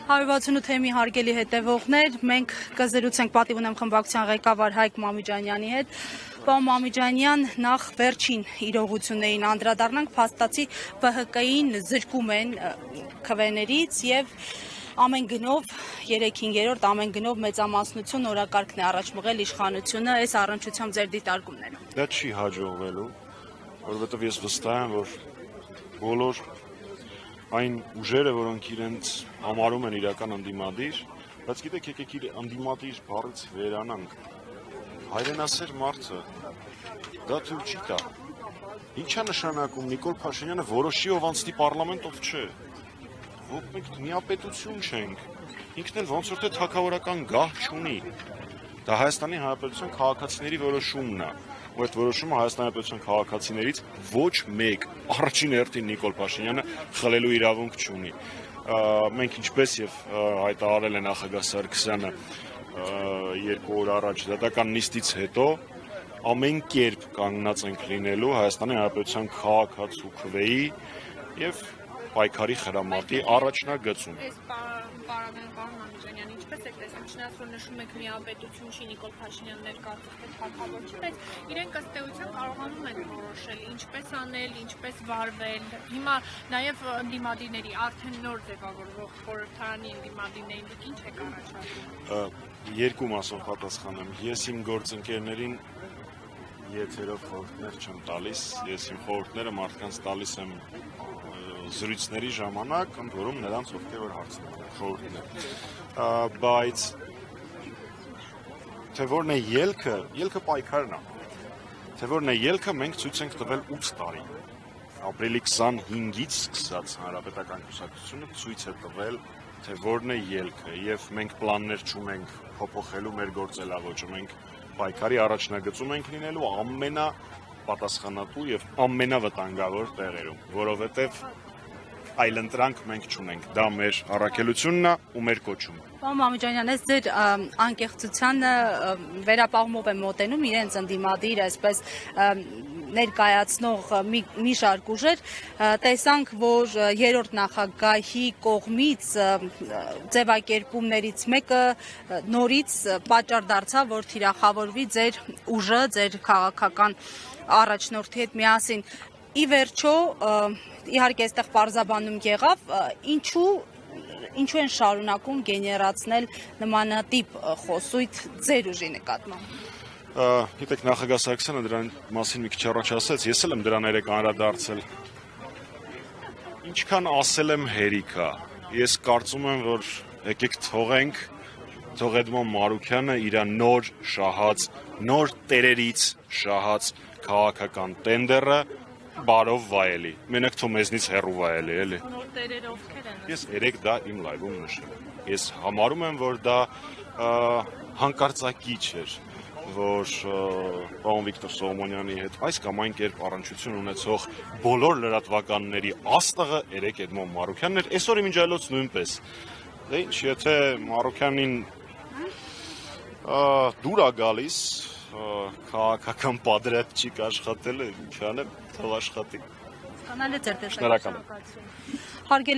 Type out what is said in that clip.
168 թեմի հարգելի հետևողներ, մենք կզրուցենք պատիվ ունեմ խմբակցության ղեկավար Հայկ Մամիջանյանի հետ։ Պարոն Մամիջանյան, նախ վերջին իրողություններին անդրադառնանք, փաստացի ԲՀԿ-ին զրկում են քվեներից եւ ամեն գնով 3/5 ամեն գնով մեծամասնություն օրակարգն է առաջ մղել իշխանությունը, այս առնչությամբ ձեր դիտարկումները։ Դա չի հաջողվելու, որովհետեւ ես վստահ եմ, որ բոլոր այն ուժերը, որոնք իրենց համարում են իրական ընդդիմադիր, բայց գիտեք, եկեք իր ընդդիմադիր բառից վերանանք։ Հայրենասեր մարդը դա թույլ չի տա։ Ինչ է նշանակում Նիկոլ Փաշինյանը որոշի ով անցնի պարլամենտ, ով չէ։ Մենք միապետություն չենք։ Ինքն էլ ոնց որ թե թագավորական գահ չունի։ Դա Հայաստանի Հանրապետության քաղաքացիների որոշումն է։ Ու այդ որոշումը Հայաստանի Հանրապետության քաղաքացիներից ոչ մեկ, առաջին հերթին Նիկոլ Փաշինյանը խլելու իրավունք չունի։ Մենք ինչպես եւ հայտարարել է նախագահ Սարգսյանը 2 օր առաջ դատական նիստից հետո ամեն կերպ կանգնած ենք լինելու Հայաստանի Հանրապետության քաղաքացու քվեի եւ պայքարի խրամատի առաջնագծում։ Ինչպես եք տեսնում, չնայած որ նշում եք միապետություն չի Նիկոլ Փաշինյանն ներկայացնում թե թագավոր չի, բայց իրենք ըստ էության կարողանում են որոշել ինչպես անել, ինչպես վարվել։ Հիմա նաև ընդդիմադիրների արդեն նոր ձևավորվող խորհրդարանի ընդդիմադիրներին դուք ինչ եք առաջարկում։ Երկու մասով պատասխանեմ։ Ես իմ գործընկերներին եթերով խորհուրդներ չեմ տալիս, ես իմ խորհուրդները մարդկանց տալիս եմ զրույցների ժամանակ, ընդ որում նրանց ովքեր որ հարցնում են խորհուրդներ։ Բայց թե որն է ելքը պայքարն է։ Թե որն է ելքը մենք ցույց ենք տվել 8 տարի։ Ապրիլի 25-ից սկսած հանրապետական կուսակցությունը ցույց է տվել, թե որն է ելքը, եւ մենք պլաններ չունենք փոփոխելու մեր գործելավոճը, մենք պայքարի առաջնագծում ենք լինելու ամենապատասխանատու եւ ամենավտանգավոր տեղերում, որովհետեւ այլընտրանք մենք չունենք, դա մեր առաքելությունն է ու մեր կոչումը։ Պարոն Մամիջանյան, ես ձեր անկեղծությանը վերապահումով եմ մոտենում իրենց ընդդիմադիր, այսպես ներկայացնող մի շարք ուժեր, տեսանք, որ երրորդ նախագահի կողմից ձևակերպումներից մեկը նորից պատճառ դարձավ, որ թիրախավորվի ձեր ուժը, ձեր քաղաքական առաջնորդի հետ միասին։ Ի վերջո, իհարկե այստեղ պարզաբանում եղավ, ինչու են շարունակում գեներացնել նմանատիպ խոսույթ ձեր ուժի նկատմամբ։ Գիտեք, նախագահ Սարգսյանը դրան մասին մի քիչ առաջ ասաց, ես էլ եմ դրան երեք անդրադարձել։ Ինչքան ասել եմ հերիք է։ Ես կարծում եմ, որ եկեք թող Էդմոն Մարուքյանը իր նոր շահած, նոր տերերից շահած քաղաքական տենդերը բարով վայելի։ Մենակ թող մեզնից հեռու վայելի, էլի։ Նոր տերերը ովքեր են։ Ես երեք դա իմ լայվում նշել։ Ես համարում եմ, որ դա հանկարծակի չէր, որ պարոն Վիկտոր Սողոմոնյանի հետ այս կամ այն կերպ առնչություն ունեցող բոլոր լրատվականների աստղը երեք Էդմոն Մարուքյանն էր, այսօր իմ ջայլոց նույնպես։ Դե ինչ, եթե Մարուքյանին դուր է գալիս քաղաքական պատրետ չի աշխատել, ինչ անեմ, թող աշխատի։ Կանալի ձեր տեսակետը։ Շնորհակալ եմ։ Հարգելի